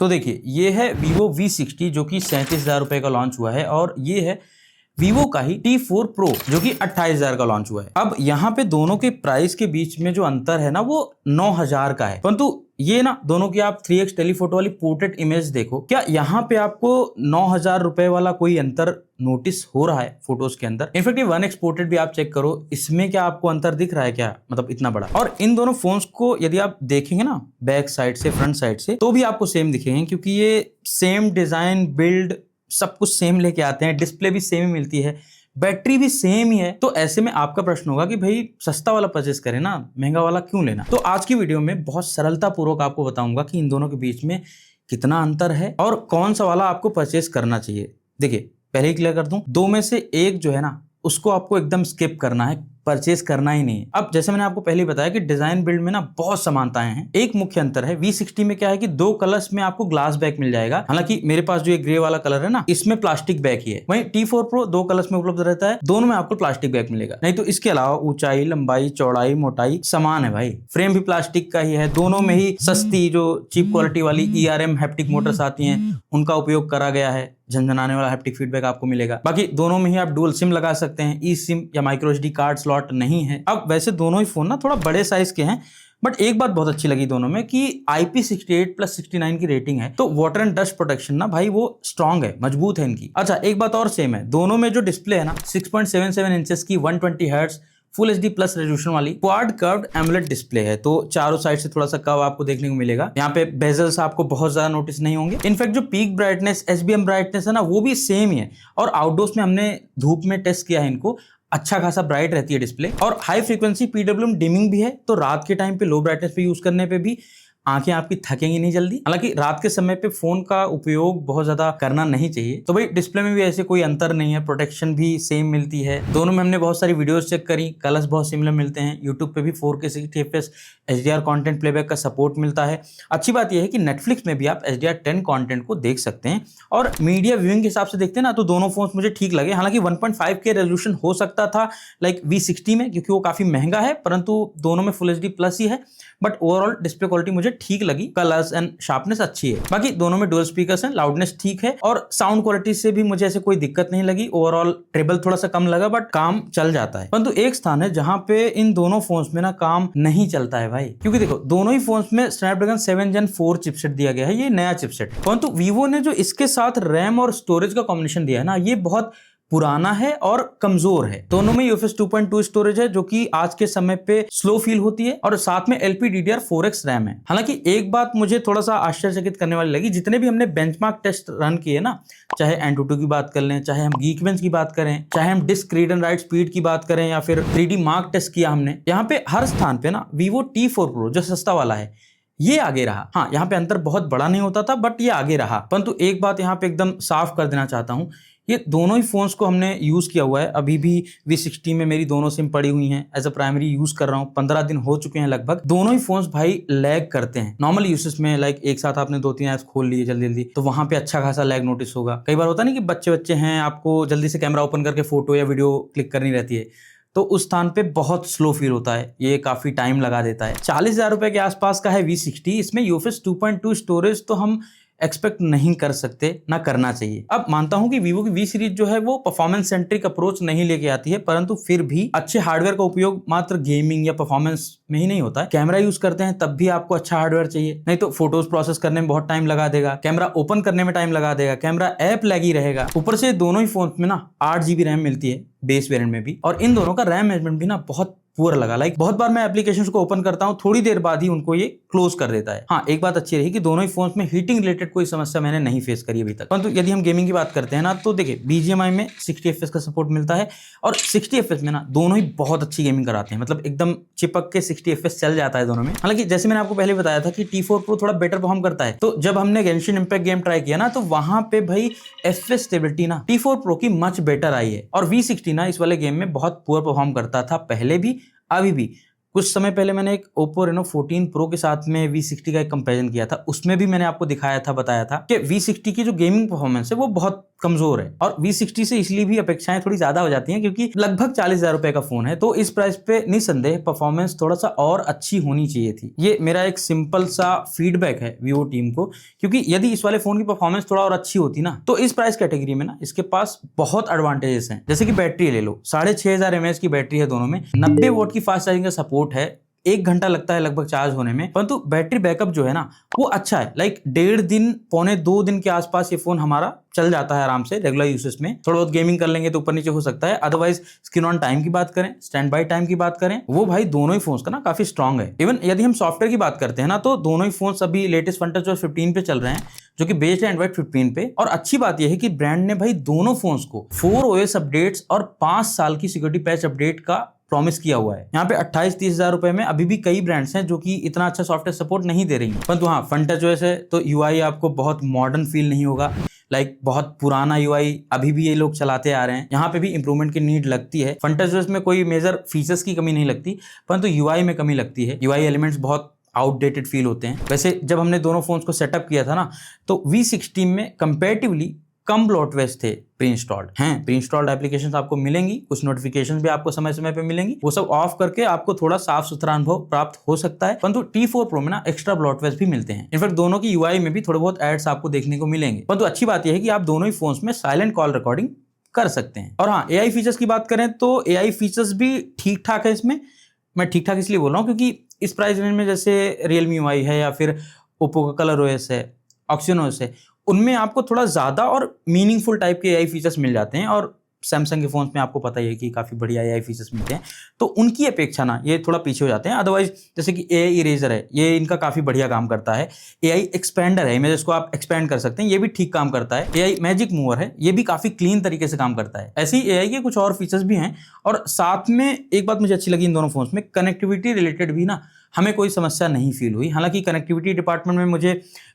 तो देखिए ये है Vivo V60 जो कि 37,000 रुपए का लॉन्च हुआ है, और ये है Vivo का ही T4 Pro जो कि 28,000 का लॉन्च हुआ है। अब यहाँ पे दोनों के प्राइस के बीच में जो अंतर है ना वो 9,000 का है, परंतु ये ना दोनों की आप 3x टेलीफोटो वाली पोर्ट्रेट इमेज देखो, क्या यहाँ पे आपको 9,000 रुपए वाला कोई अंतर नोटिस हो रहा है फोटोज के अंदर? इनफैक्ट ये 1x पोर्ट्रेट भी आप चेक करो, इसमें क्या आपको अंतर दिख रहा है क्या, मतलब इतना बड़ा? और इन दोनों फोन्स को यदि आप देखेंगे ना बैक साइड से फ्रंट साइड से, तो भी आपको सेम दिखेंगे, क्योंकि ये सेम डिजाइन बिल्ड सब कुछ सेम लेके आते हैं, डिस्प्ले भी सेम ही मिलती है, बैटरी भी सेम ही है। तो ऐसे में आपका प्रश्न होगा कि भाई सस्ता वाला परचेस करें ना, महंगा वाला क्यों लेना? तो आज की वीडियो में बहुत सरलता पूर्वक आपको बताऊंगा कि इन दोनों के बीच में कितना अंतर है और कौन सा वाला आपको परचेस करना चाहिए। देखिए पहले ही क्लियर कर दूं, दो में से एक जो है ना उसको आपको एकदम स्किप करना है, परचेस करना ही नहीं है। अब जैसे मैंने आपको पहले बताया कि डिजाइन बिल्ड में ना बहुत समानताएं हैं। एक मुख्य अंतर है V60 में क्या है कि दो कलर्स में आपको ग्लास बैक मिल जाएगा, हालांकि मेरे पास जो ये ग्रे वाला कलर है ना इसमें प्लास्टिक बैक ही है। वहीं T4 Pro दो कलर्स में उपलब्ध रहता है, दोनों में आपको प्लास्टिक बैक मिलेगा। नहीं तो इसके अलावा ऊंचाई लंबाई चौड़ाई मोटाई समान है भाई, फ्रेम भी प्लास्टिक का ही है, दोनों में ही सस्ती जो चीप क्वालिटी वाली ERM हैप्टिक मोटर्स आती हैं उनका उपयोग करा गया है, झनझनाने वाला हैप्टिक फीडबैक आपको मिलेगा। बाकी दोनों में ही आप डुअल सिम लगा सकते हैं, ई सिम या माइक्रो SD कार्ड स्लॉट नहीं है। अब वैसे दोनों ही फोन ना थोड़ा बड़े साइज के हैं, बट एक बात बहुत अच्छी लगी दोनों में कि IP68+69 की रेटिंग है, तो वाटर एंड डस्ट प्रोटेक्शन ना भाई वो स्ट्रांग है, मजबूत है इनकी। अच्छा एक बात और सेम है, दोनों में जो डिस्प्ले है ना 6.77 इंचेस की 120 hertz full HD plus resolution वाली क्वाड कर्व्ड एमोलेड डिस्प्ले है, तो चारों साइड से थोड़ा सा कर्व आपको देखने को मिलेगा। यहाँ पे बेजल्स आपको बहुत ज्यादा नोटिस नहीं होंगे। इनफैक्ट जो पीक ब्राइटनेस SBM ब्राइटनेस है ना वो भी सेम ही है, और आउटडोर्स में हमने धूप में टेस्ट किया है इनको, अच्छा खासा ब्राइट रहती है डिस्प्ले। और हाई फ्रीक्वेंसी PWM डिमिंग भी है, तो रात के टाइम पे लो ब्राइटनेस पे यूज करने पे भी आंखें आपकी थकेंगी नहीं जल्दी। हालांकि रात के समय पे फोन का उपयोग बहुत ज्यादा करना नहीं चाहिए। तो भाई डिस्प्ले में भी ऐसे कोई अंतर नहीं है, प्रोटेक्शन भी सेम मिलती है। दोनों में हमने बहुत सारी वीडियोस चेक करी, कलर्स बहुत सिमिलर मिलते हैं। यूट्यूब पे भी 4K 60 FPS HDR content playback का सपोर्ट मिलता है। अच्छी बात यह है कि नेटफ्लिक्स में भी आप HDR10 कंटेंट को देख सकते हैं, और मीडिया व्यूइंग के हिसाब से देखते हैं ना तो दोनों फोन मुझे ठीक लगे। हालांकि 1.5K रेजोल्यूशन हो सकता था लाइक V60 में, क्योंकि वो काफी महंगा है, परंतु दोनों में फुल HD प्लस ही है। बट ओवरऑल डिस्प्ले क्वालिटी मुझे ठीक लगी, कलर्स एंड शार्पनेस अच्छी है। बाकी दोनों में डुअल स्पीकर्स हैं, लाउडनेस ठीक है, और साउंड क्वालिटी से भी मुझे ऐसे कोई दिक्कत नहीं लगी। ओवरऑल ट्रेबल थोड़ा सा कम लगा, बट काम चल जाता है। परंतु एक स्थान है जहां पे इन दोनों फोन्स में ना काम नहीं चलता है भाई, क्योंकि देखो दोनों ही फोन्स में स्नैपड्रैगन 7 Gen 4 चिपसेट दिया गया है, ये नया चिपसेट। परंतु वीवो ने जो इसके साथ रैम और स्टोरेज का कॉम्बिनेशन दिया है ना ये बहुत पुराना है और कमजोर है। दोनों में UFS 2.2 स्टोरेज है जो कि आज के समय पे स्लो फील होती है, और साथ में LPDDR4X रैम है। हालांकि एक बात मुझे थोड़ा सा आश्चर्यचकित करने वाली लगी, जितने भी हमने बेंचमार्क टेस्ट रन किए ना, चाहे Antutu की बात कर लें, चाहे हम Geekbench की बात करें, चाहे हम disk read and write speed की बात करें, या फिर 3D मार्क टेस्ट किया हमने, यहाँ पे हर स्थान पे ना Vivo T4 Pro जो सस्ता वाला है ये आगे रहा। हाँ यहाँ पे अंतर बहुत बड़ा नहीं होता था, बट ये आगे रहा। परंतु एक बात यहाँ पे एकदम साफ कर देना चाहता हूँ, ये दोनों ही फोन्स को हमने यूज किया हुआ है। अभी भी V60 में मेरी दोनों सिम पड़ी हुई हैं, एज अ प्राइमरी यूज कर रहा हूँ, 15 दिन हो चुके हैं लगभग। दोनों ही फोन्स भाई लैग करते हैं नॉर्मल यूसेज में, लाइक एक साथ आपने 2-3 ऐप्स खोल लिए जल्दी जल्दी, तो वहां पे अच्छा खासा लैग नोटिस होगा। कई बार होता नहीं कि बच्चे हैं, आपको जल्दी से कैमरा ओपन करके फोटो या वीडियो क्लिक करनी रहती है, तो उस स्थान पे बहुत स्लो फील होता है, ये काफी टाइम लगा देता है। 40,000 रुपए के आसपास का है V60, इसमें UFS 2.2 स्टोरेज तो हम एक्सपेक्ट नहीं कर सकते, ना करना चाहिए। अब मानता हूं कि वीवो की V सीरीज जो है वो परफॉर्मेंस सेंट्रिक अप्रोच नहीं लेके आती है, परंतु फिर भी अच्छे हार्डवेयर का उपयोग मात्र गेमिंग या परफॉर्मेंस में ही नहीं होता है। कैमरा यूज करते हैं तब भी आपको अच्छा हार्डवेयर चाहिए, नहीं तो फोटोज प्रोसेस करने में बहुत टाइम लगा देगा, कैमरा ओपन करने में टाइम लगा देगा, कैमरा ऐप लैगी रहेगा। ऊपर से दोनों ही फोन में ना 8GB रैम मिलती है बेस वेरिएंट में भी, और इन दोनों का रैम मैनेजमेंट भी ना बहुत पुअर लगा। लाइक बहुत बार मैं एप्लीकेशंस को ओपन करता हूं, थोड़ी देर बाद ही उनको ये क्लोज कर देता है। हाँ एक बात अच्छी रही कि दोनों ही फोन्स में हीटिंग रिलेटेड कोई समस्या मैंने नहीं फेस करी अभी तक। परंतु यदि हम गेमिंग की बात करते हैं ना, तो देखिए BGMI में 60 FPS का सपोर्ट मिलता है, और 60 FPS में ना दोनों ही बहुत अच्छी गेमिंग कराते हैं, मतलब एकदम चिपक के 60 FPS चल जाता है दोनों में। हालांकि जैसे मैंने आपको पहले बताया था कि T4 Pro थोड़ा बेटर परफॉर्म करता है, तो जब हमने गेंशिन इंपैक्ट गेम ट्राई किया ना, तो वहां पे भाई FPS स्टेबिलिटी ना T4 Pro की मच बेटर आई है, और V60 ना इस वाले गेम में बहुत पुअर परफॉर्म करता था पहले भी अभी भी। कुछ समय पहले मैंने एक Oppo Reno 14 Pro के साथ में V60 का एक कंपैरिजन किया था, उसमें भी मैंने आपको दिखाया था, बताया था कि V60 की जो गेमिंग परफॉर्मेंस है वो बहुत कमजोर है और V60 से इसलिए भी अपेक्षाएं थोड़ी ज्यादा हो जाती हैं क्योंकि लगभग 40,000 रुपए का फोन है, तो इस प्राइस पे निसंदेह परफॉर्मेंस थोड़ा सा और अच्छी होनी चाहिए थी। ये मेरा एक सिंपल सा फीडबैक है वीवो टीम को, क्योंकि यदि इस वाले फोन की परफॉर्मेंस थोड़ा और अच्छी होती ना तो इस प्राइस कैटेगरी में ना इसके पास बहुत एडवांटेजेस हैं। जैसे कि बैटरी ले लो, 6500 mAh की बैटरी है दोनों में, 90 वोट की फास्ट चार्जिंग का सपोर्ट है, 1 घंटा लगता है लगभग चार्ज होने में, परंतु बैटरी बैकअप जो है ना वो अच्छा है। लाइक 1.5 दिन पौने 2 दिन के आसपास ये फोन हमारा चल जाता है आराम से रेगुलर यूसेज में। थोड़ा बहुत गेमिंग कर लेंगे तो ऊपर नीचे हो सकता है, अदरवाइज स्क्रीन ऑन टाइम की बात करें, स्टैंड बाय टाइम की बात करें, वो भाई दोनों ही फोन्स का ना काफी स्ट्रांग है। इवन यदि हम सॉफ्टवेयर की बात करते हैं ना तो दोनों ही फोन्स अभी लेटेस्ट FunTouchOS 15 पे चल रहे हैं जो कि बेस्ड है एंड्रॉइड 15 पे। और अच्छी बात यह है कि ब्रांड ने भाई दोनों फोन्स को 4 OS अपडेट्स और 5 साल की सिक्योरिटी पैच अपडेट का प्रॉमिस किया हुआ है। यहाँ पे 28-30 हजार रुपए में अभी भी कई ब्रांड्स हैं जो कि इतना अच्छा सॉफ्टवेयर सपोर्ट नहीं दे रही हैं, परंतु हाँ FunTouchOS है तो UI आपको बहुत मॉडर्न फील नहीं होगा। लाइक बहुत पुराना UI अभी भी ये लोग चलाते आ रहे हैं, यहाँ पे भी इंप्रूवमेंट की नीड लगती है। FunTouchOS में कोई मेजर फीचर्स की कमी नहीं लगती, परंतु UI में कमी लगती है। UI एलिमेंट्स बहुत आउटडेटेड फील होते हैं। वैसे जब हमने दोनों फोन्स को सेटअप किया था ना तो V60 में कंपैरेटिवली कम ब्लॉटवेयर थे प्री इंस्टॉल्ड हैं। प्री इंस्टॉल्ड एप्लीकेशंस आपको मिलेंगी, कुछ नोटिफिकेशंस भी आपको समय समय पे मिलेंगी, वो सब ऑफ करके आपको थोड़ा साफ सुथरा अनुभव प्राप्त हो सकता है। परंतु T4 Pro में ना एक्स्ट्रा ब्लॉटवेयर भी मिलते हैं। इनफैक्ट दोनों की UI में भी थोड़े बहुत एड्स आपको देखने को मिलेंगे। परंतु अच्छी बात यह है कि आप दोनों ही फोन्स में साइलेंट कॉल रिकॉर्डिंग कर सकते हैं। और हाँ AI फीचर्स की बात करें तो AI फीचर्स भी ठीक ठाक है इसमें। मैं ठीक ठाक इसलिए बोल रहा हूँ क्योंकि इस प्राइस रेंज में जैसे Realme UI है या फिर Oppo का कलर OS है, Oxygen है, उनमें आपको थोड़ा ज्यादा और मीनिंगफुल टाइप के AI फीचर्स मिल जाते हैं। और सैमसंग के फोन्स में आपको पता ही है कि काफी बढ़िया AI फीचर्स मिलते हैं, तो उनकी अपेक्षा ना ये थोड़ा पीछे हो जाते हैं। अदरवाइज जैसे कि AI इरेजर है, ये इनका काफी बढ़िया काम करता है। AI एक्सपेंडर है, इमेजेस को आप एक्सपेंड कर सकते हैं, ये भी ठीक काम करता है। AI मैजिक मूवर है, ये भी काफी क्लीन तरीके से काम करता है। ऐसे ही AI के कुछ और फीचर्स भी हैं। और साथ में एक बात मुझे अच्छी लगी इन दोनों फोन्स में, कनेक्टिविटी रिलेटेड भी ना हमें कोई समस्या नहीं फील हुई। हालांकि कनेक्टिविटी डिपार्टमेंट में मुझे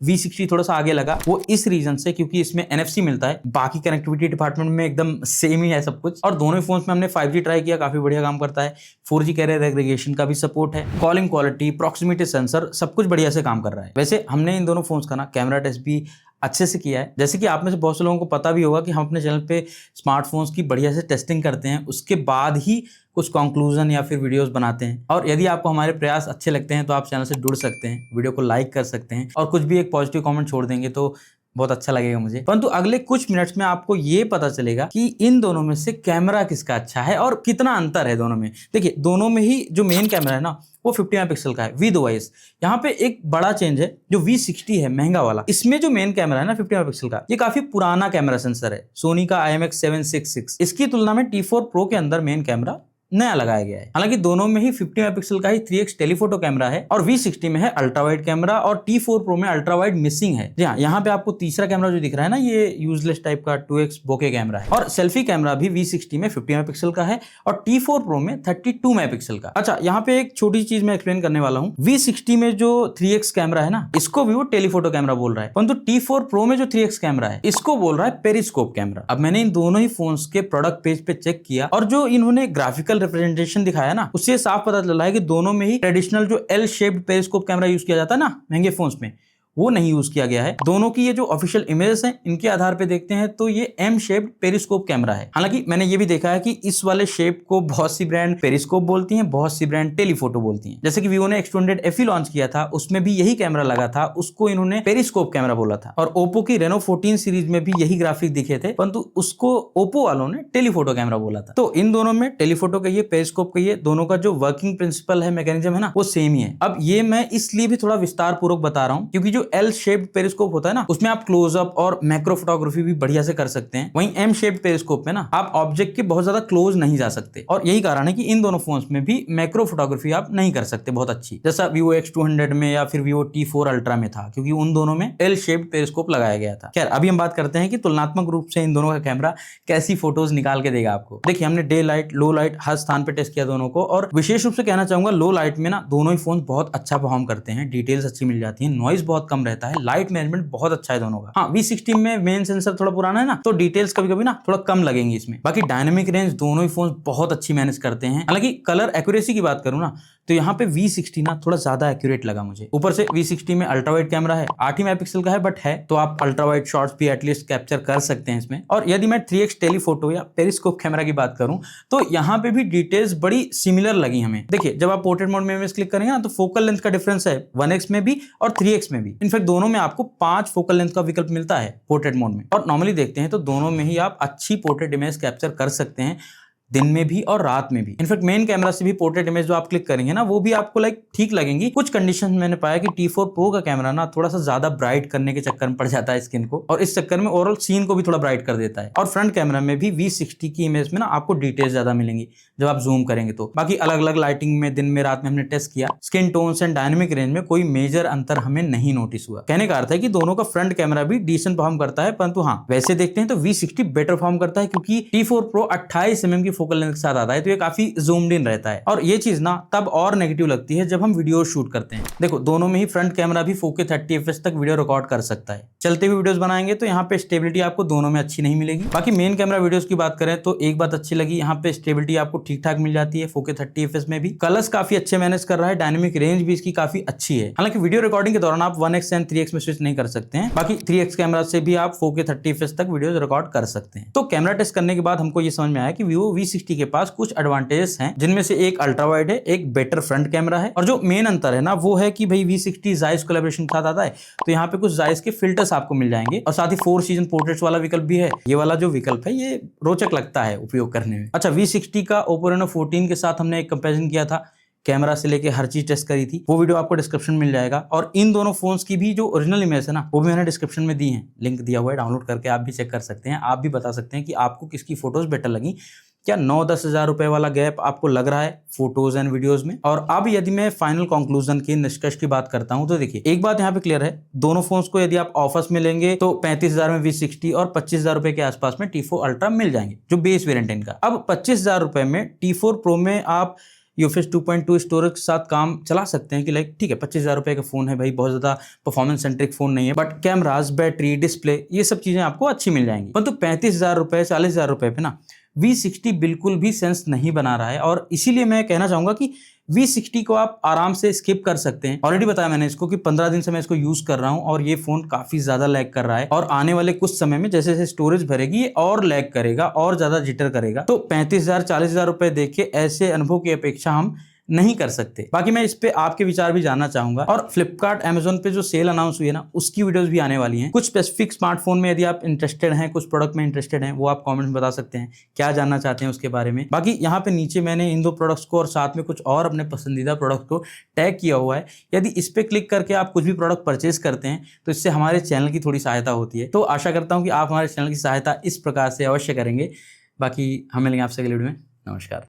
V60 थोड़ा सा आगे लगा, वो इस रीजन से क्योंकि इसमें NFC मिलता है। बाकी कनेक्टिविटी डिपार्टमेंट में एकदम सेम ही है सब कुछ। और दोनों फोन्स में हमने 5G ट्राई किया, काफी बढ़िया काम करता है। 4G कैरियर एग्रीगेशन का भी सपोर्ट है, कॉलिंग क्वालिटी, प्रॉक्सिमिटी सेंसर, सब कुछ बढ़िया से काम कर रहा है। वैसे हमने इन दोनों फोन्स का ना कैमरा टेस्ट भी अच्छे से किया है। जैसे कि आप में से बहुत से लोगों को पता भी होगा कि हम अपने चैनल पे स्मार्टफोन्स की बढ़िया से टेस्टिंग करते हैं, उसके बाद ही कुछ कंक्लूजन या फिर वीडियोस बनाते हैं। और यदि आपको हमारे प्रयास अच्छे लगते हैं तो आप चैनल से जुड़ सकते हैं, वीडियो को लाइक कर सकते हैं और कुछ भी एक पॉजिटिव कमेंट छोड़ देंगे तो बहुत अच्छा लगेगा मुझे। परंतु अगले कुछ मिनट्स में आपको ये पता चलेगा कि इन दोनों में से कैमरा किसका अच्छा है और कितना अंतर है दोनों में। देखिए दोनों में ही जो मेन कैमरा है ना वो 50 मेगापिक्सल का है विद OIS। यहाँ पे एक बड़ा चेंज है, जो V60 है महंगा वाला, इसमें जो मेन कैमरा है ना 50 मेगापिक्सल का, ये काफी पुराना कैमरा सेंसर है, सोनी का IMX766। इसकी तुलना में T4 Pro के अंदर मेन कैमरा नया लगाया गया है। हालांकि दोनों में ही 50 मेगापिक्सल का ही 3x टेलीफोटो कैमरा है और V60 में है अल्ट्रा वाइड कैमरा और T4 Pro में अल्ट्रा वाइड मिसिंग है। जी हाँ, यहाँ पे आपको तीसरा कैमरा जो दिख रहा है ना ये यूजलेस टाइप का 2x बोके कैमरा है। और सेल्फी कैमरा भी V60 में 50 मेगापिक्सल का है और T4 Pro में 32 मेगापिक्सल का। अच्छा, यहाँ पे एक छोटी चीज मैं एक्सप्लेन करने वाला हूँ। V60 में जो 3x कैमरा है ना इसको वीवो टेलीफोटो कैमरा बोल रहा है, परंतु T4 Pro में जो 3x कैमरा है इसको बोल रहा है पेरिस्कोप कैमरा। अब मैंने इन दोनों ही फोन्स के प्रोडक्ट पेज पे चेक किया और जो इन्होंने ग्राफिकल रिप्रेजेंटेशन दिखाया ना उससे साफ पता चला है कि दोनों में ही ट्रेडिशनल जो L shaped periscope camera use किया जाता है ना महंगे फोन्स में, वो नहीं यूज किया गया है। दोनों की ये जो ऑफिशियल इमेजेस हैं इनके आधार पे देखते हैं तो ये M शेप्ड पेरिस्कोप कैमरा है। हालांकि मैंने ये भी देखा है कि इस वाले शेप को बहुत सी ब्रांड पेरिस्कोप बोलती हैं, बहुत सी ब्रांड टेलीफोटो बोलती हैं। जैसे कि वीवो ने X200 FE लॉन्च किया था, उसमें भी यही कैमरा लगा था, उसको इन्होंने पेरिस्कोप कैमरा बोला था। और ओप्पो की रेनो 14 सीरीज में भी यही ग्राफिक दिखे थे, परंतु उसको ओप्पो वालों ने टेलीफोटो कैमरा बोला था। तो इन दोनों में टेलीफोटो कहिए, पेरिस्कोप कहिए, दोनों का जो वर्किंग प्रिंसिपल है, मैकेनिज्म है ना, वो सेम ही है। अब ये मैं इसलिए भी थोड़ा विस्तार पूर्वक बता रहा हूँ क्योंकि जो L शेप्ड पेरिस्कोप होता है ना उसमें आप क्लोजअप और मैक्रो फोटोग्राफी भी बढ़िया से कर सकते हैं। वहीं M शेप्ड पेरिस्कोप में ना आप ऑब्जेक्ट के बहुत ज्यादा क्लोज नहीं जा सकते और यही कारण है कि इन दोनों फोन्स में भी मैक्रो फोटोग्राफी आप नहीं कर सकते बहुत अच्छी, जैसा Vivo X200 में या फिर Vivo T4 Ultra में था, क्योंकि उन दोनों में L शेप्ड पेरिस्कोप लगाया गया था। खैर, अभी हम बात करते हैं कि तुलनात्मक रूप से इन दोनों का कैमरा कैसी फोटोज निकाल के देगा आपको। देखिए, हमने डे लाइट, लो लाइट हर स्थान पे टेस्ट किया दोनों को, और विशेष रूप से कहना चाहूंगा लो लाइट में ना दोनों ही फोन बहुत अच्छा परफॉर्म करते हैं, डिटेल्स अच्छी मिल जाती है, नॉइज बहुत कम रहता है। लाइट मैनेजमेंट बहुत अच्छा है दोनों का। हाँ, V60 में मेन सेंसर थोड़ा पुराना है ना, तो डिटेल्स कभी कभी ना थोड़ा कम लगेंगी इसमें। बाकी डायनेमिक रेंज दोनों ही फोन बहुत अच्छी मैनेज करते हैं। हालांकि कलर एक्यूरेसी की बात करूं ना, तो यहाँ पे V60 ना थोड़ा ज्यादा एक्यूरेट लगा मुझे। ऊपर से V60 में अल्ट्रा वाइड कैमरा है, 8 ही मेगापिक्सल का है, बट है तो आप अल्ट्रा वाइड शॉट्स भी एटलीस्ट कैप्चर कर सकते हैं इसमें। और यदि मैं 3x टेलीफोटो या पेरिस्कोप कैमरा की बात करूं, तो यहाँ पे भी डिटेल्स बड़ी सिमिलर लगी हमें। देखिए, जब आप पोर्ट्रेट मोड में इमेज क्लिक करेंगे ना, तो फोकल लेंथ का डिफरेंस है 1x में भी और 3x में भी। इनफैक्ट दोनों में आपको 5 फोकल लेंथ का विकल्प मिलता है पोर्ट्रेट मोड में। और नॉर्मली देखते हैं तो दोनों में ही आप अच्छी पोर्ट्रेट इमेज कैप्चर कर सकते हैं, दिन में भी और रात में भी। इनफैक्ट मेन कैमरा से भी पोर्ट्रेट इमेज जो आप क्लिक करेंगे ना, वो भी आपको ठीक लगेंगी। कुछ कंडीशन मैंने पाया कि T4 Pro का कैमरा ना थोड़ा सा ज्यादा ब्राइट करने के चक्कर में पड़ जाता है स्किन को, और इस चक्कर में ओवरऑल सीन को भी थोड़ा ब्राइट कर देता है। और फ्रंट कैमरा में भी V60 की इमेज में ना आपको डिटेल्स ज्यादा मिलेंगी जब आप जूम करेंगे तो। बाकी अलग अलग लाइटिंग में दिन में रात में हमने टेस्ट किया, skin tones and dynamic range में कोई मेजर अंतर हमें नहीं नोटिस हुआ। कहने का अर्थ है कि दोनों का फ्रंट कैमरा भी डिसेंट परफॉर्म करता है, परंतु हाँ, वैसे देखते हैं तो V60 बेटर परफॉर्म करता है, क्योंकि T4 Pro 28 mm की फोकल लेंथ के साथ आता है, तो ये काफी जूम्ड इन रहता है। और ये चीज ना तब और नेगेटिव लगती है जब हम वीडियो शूट करते हैं। देखो, दोनों में ही फ्रंट कैमरा भी 4K 30 fps तक वीडियो रिकॉर्ड कर सकता है। चलते हुए वीडियोस बनाएंगे तो यहाँ पे स्टेबिलिटी आपको दोनों में अच्छी नहीं मिलेगी। बाकी मेन कैमरा वीडियोस की बात करें तो एक बात अच्छी लगी, यहाँ पे स्टेबिलिटी आपको ठीक ठाक मिल जाती है 4K 30 fps में भी। कलर्स काफी अच्छे मैनेज कर रहा है, डायनेमिक रेंज भी इसकी काफी अच्छी है। हालांकि वीडियो रिकॉर्डिंग के दौरान आप 1x एंड 3x में स्विच नहीं कर सकते हैं। बाकी 3x कैमरा से भी आप 4K 30 fps तक वीडियो रिकॉर्ड कर सकते हैं। तो कैमरा टेस्ट करने के बाद हमको ये समझ में आया कि Vivo V60 के पास कुछ एडवांटेजेस हैं, जिनमें से एक अल्ट्रा वाइड है, एक बेटर फ्रंट कैमरा है। और जो मेन अंतर है ना, वो है कि भाई V60 जायस कोलैबोरेशन के साथ आता है, तो यहाँ पे कुछ जायस के फिल्टर्स आपको मिल जाएंगे, और साथ ही 4 सीजन पोर्ट्रेट्स वाला विकल्प भी है। ये वाला जो विकल्प है ये रोचक लगता है उपयोग करने में। अच्छा, V60 का Oppo Reno 14 के साथ हमने एक कंपैरिजन किया था, कैमरा से लेके हर चीज टेस्ट करी थी, वो वीडियो आपको डिस्क्रिप्शन में मिल जाएगा। और इन दोनों फोन्स की भी जो ओरिजिनल इमेज है ना, वो भी मैंने डिस्क्रिप्शन में दी है, लिंक दिया हुआ है, डाउनलोड करके आप भी चेक कर सकते हैं। आप भी बता सकते हैं कि आपको किसकी फोटोज बेटर लगी। क्या 9-10 हज़ार रुपए वाला गैप आपको लग रहा है फोटोज एंड वीडियोस में? और अब यदि मैं फाइनल कंक्लूजन की, निष्कर्ष की बात करता हूं, तो देखिए, एक बात यहाँ पे क्लियर है, दोनों फोन्स को यदि आप ऑफर्स में लेंगे तो 35,000 में V60 और 25,000 रुपए के आसपास में T4 Ultra मिल जाएंगे, जो बेस वेरिएंट है इनका। अब 25,000 रुपए में T4 Pro में आप UFS 2.2 स्टोरेज के साथ काम चला सकते हैं कि ठीक है, 25,000 रुपए का फोन है भाई, बहुत ज्यादा परफॉर्मेंस सेंट्रिक फोन नहीं है, बट कैमराज, बैटरी, डिस्प्ले, ये सब चीजें आपको अच्छी मिल जाएंगी। परंतु 35,000 रुपए, 40,000 रुपए पे ना V60 बिल्कुल भी सेंस नहीं बना रहा है। और इसीलिए मैं कहना चाहूंगा कि V60 को आप आराम से स्किप कर सकते हैं। ऑलरेडी बताया मैंने इसको कि 15 दिन से मैं इसको यूज कर रहा हूं, और ये फोन काफी ज्यादा लैग कर रहा है, और आने वाले कुछ समय में जैसे जैसे स्टोरेज भरेगी ये और लैग करेगा और ज्यादा जिटर करेगा। तो 35,000 40,000 रुपए देके ऐसे अनुभव की अपेक्षा हम नहीं कर सकते। बाकी मैं इस पे आपके विचार भी जानना चाहूंगा। और फ्लिपकार्ट, अमेजोन पे जो सेल अनाउंस हुई है ना, उसकी वीडियोस भी आने वाली हैं। कुछ स्पेसिफिक स्मार्टफोन में यदि आप इंटरेस्टेड हैं, कुछ प्रोडक्ट में इंटरेस्टेड हैं, वो आप कमेंट में बता सकते हैं क्या जानना चाहते हैं उसके बारे में। बाकी यहाँ पे नीचे मैंने इन 2 प्रोडक्ट्स को और साथ में कुछ और अपने पसंदीदा प्रोडक्ट को टैग किया हुआ है। यदि इस पे क्लिक करके आप कुछ भी प्रोडक्ट परचेज करते हैं तो इससे हमारे चैनल की थोड़ी सहायता होती है। तो आशा करता हूँ कि आप हमारे चैनल की सहायता इस प्रकार से अवश्य करेंगे। बाकी हम मिलेंगे आपसे अगले वीडियो में। नमस्कार।